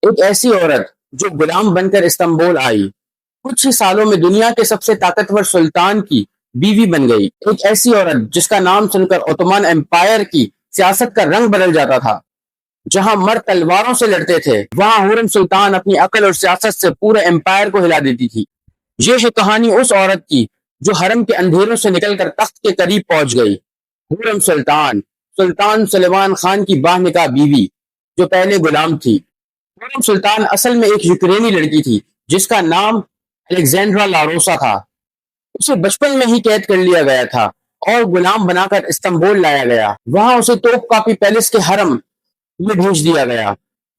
ایک ایسی عورت جو غلام بن کر استنبول آئی، کچھ ہی سالوں میں دنیا کے سب سے طاقتور سلطان کی بیوی بن گئی۔ ایک ایسی عورت جس کا نام سن کر عثمان امپائر کی سیاست کا رنگ بدل جاتا تھا۔ جہاں مرد تلواروں سے لڑتے تھے، وہاں حورم سلطان اپنی عقل اور سیاست سے پورے امپائر کو ہلا دیتی تھی۔ یہ ہے کہانی اس عورت کی جو حرم کے اندھیروں سے نکل کر تخت کے قریب پہنچ گئی۔ حورم سلطان، سلطان سلیمان خان کی باہ نکاح بیوی، جو پہلے غلام تھی۔ حورم سلطان اصل میں ایک یوکرینی لڑکی تھی جس کا نام الیگزینڈرا لاروسا تھا۔ اسے بچپن میں ہی قید کر لیا گیا تھا اور غلام بنا کر استنبول لایا گیا۔ وہاں اسے توپ کاپی پیلس کے حرم میں بھیج دیا گیا،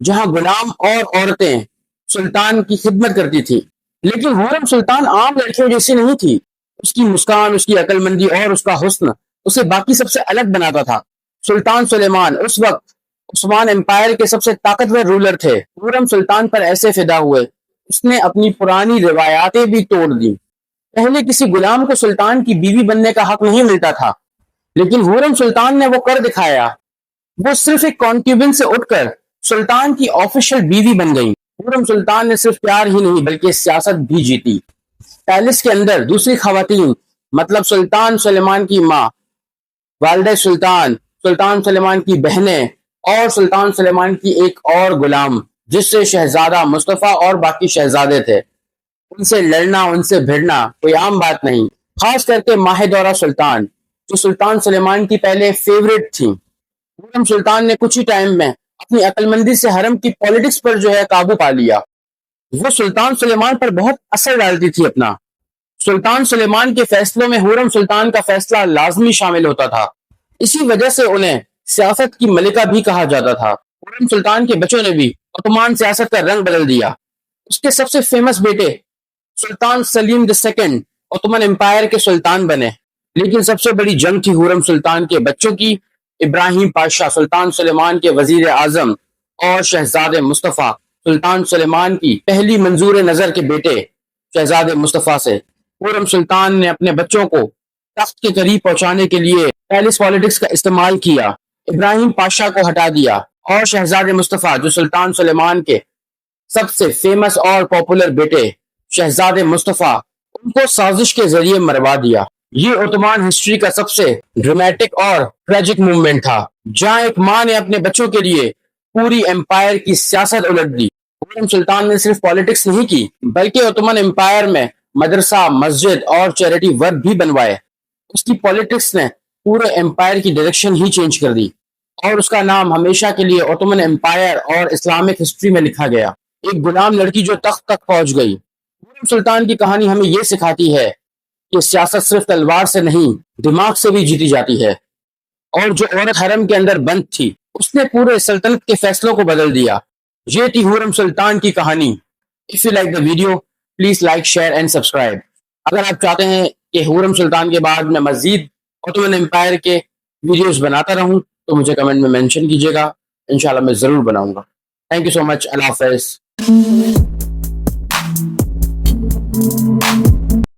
جہاں غلام اور عورتیں سلطان کی خدمت کرتی تھی۔ لیکن حورم سلطان عام لڑکیوں جیسی نہیں تھی۔ اس کی مسکان، اس کی عقل مندی اور اس کا حسن اسے باقی سب سے الگ بناتا تھا۔ سلطان سلیمان اس وقت عثمان امپائر کے سب سے طاقتور رولر تھے۔ حورم سلطان پر ایسے فدا ہوئے، اس نے اپنی پرانی روایاتیں بھی توڑ دی۔ پہلے کسی غلام کو سلطان کی بیوی بننے کا حق نہیں ملتا تھا، لیکن حورم سلطان نے وہ کر دکھایا۔ وہ صرف ایک کانکیوبن سے اٹھ کر سلطان کی آفیشل بیوی بن گئی۔ حورم سلطان نے صرف پیار ہی نہیں بلکہ سیاست بھی جیتی۔ پیلس کے اندر دوسری خواتین، مطلب سلطان سلیمان کی ماں، والدہ سلطان، سلطان سلیمان کی بہنیں اور سلطان سلیمان کی ایک اور غلام جس سے شہزادہ مصطفیٰ اور باقی شہزادے تھے، ان سے لڑنا، ان سے بھیڑنا کوئی عام بات نہیں۔ خاص کر کے ماہدورہ سلطان، جو سلطان سلیمان کی پہلے فیوریٹ تھی۔ حورم سلطان نے کچھ ہی ٹائم میں اپنی عقل مندی سے حرم کی پولیٹکس پر قابو پا لیا۔ وہ سلطان سلیمان پر بہت اثر ڈالتی تھی اپنا۔ سلطان سلیمان کے فیصلوں میں حورم سلطان کا فیصلہ لازمی شامل ہوتا تھا۔ اسی وجہ سے انہیں سیاست کی ملکہ بھی کہا جاتا تھا۔ حورم سلطان کے بچوں نے بھی عثمان سیاست کا رنگ بدل دیا۔ اس کے سب سے فیمس بیٹے سلطان سلیم II عثمان امپائر کے سلطان بنے، لیکن سب سے بڑی جنگ تھی حورم سلطان کے بچوں کی۔ ابراہیم پاشا سلطان سلیمان کے وزیر اعظم اور شہزادے مصطفیٰ سلطان سلیمان کی پہلی منظور نظر کے بیٹے شہزادے مصطفیٰ سے حورم سلطان نے اپنے بچوں کو تخت کے قریب پہنچانے کے لیے پیلس پالیٹکس کا استعمال کیا۔ ابراہیم پاشا کو ہٹا دیا اور شہزادے مصطفیٰ، جو سلطان سلیمان کے سب سے فیمس اور پاپولر بیٹے شہزادے مصطفیٰ، ان کو سازش کے ذریعے مروا دیا۔ یہ عثمان ہسٹری کا سب سے ڈرامیٹک اور ٹریجک موومنٹ تھا، جہاں ایک ماں نے اپنے بچوں کے لیے پوری امپائر کی سیاست الٹ دی۔ حورم سلطان نے صرف پالیٹکس نہیں کی، بلکہ عثمان امپائر میں مدرسہ، مسجد اور چیریٹی ورک بھی بنوائے۔ اس کی پالیٹکس نے پورے امپائر کی ڈائریکشن ہی چینج کر دی، اور اس کا نام ہمیشہ کے لیے عثمان امپائر اور اسلامک ہسٹری میں لکھا گیا۔ ایک غلام لڑکی جو تخت تک پہنچ گئی۔ حورم سلطان کی کہانی ہمیں یہ سکھاتی ہے کہ سیاست صرف تلوار سے نہیں، دماغ سے بھی جیتی جاتی ہے۔ اور جو عورت حرم کے اندر بند تھی، اس نے پورے سلطنت کے فیصلوں کو بدل دیا۔ یہ تھی حورم سلطان کی کہانی۔ If you like the video, please like, share and subscribe۔ اگر آپ چاہتے ہیں کہ حورم سلطان کے بعد میں مزید عثمان امپائر کے ویڈیوز بناتا رہوں تو مجھے کمنٹ میں مینشن کیجیے گا، انشاءاللہ میں ضرور بناؤں گا۔ تھینک یو سو مچ، اللہ حافظ۔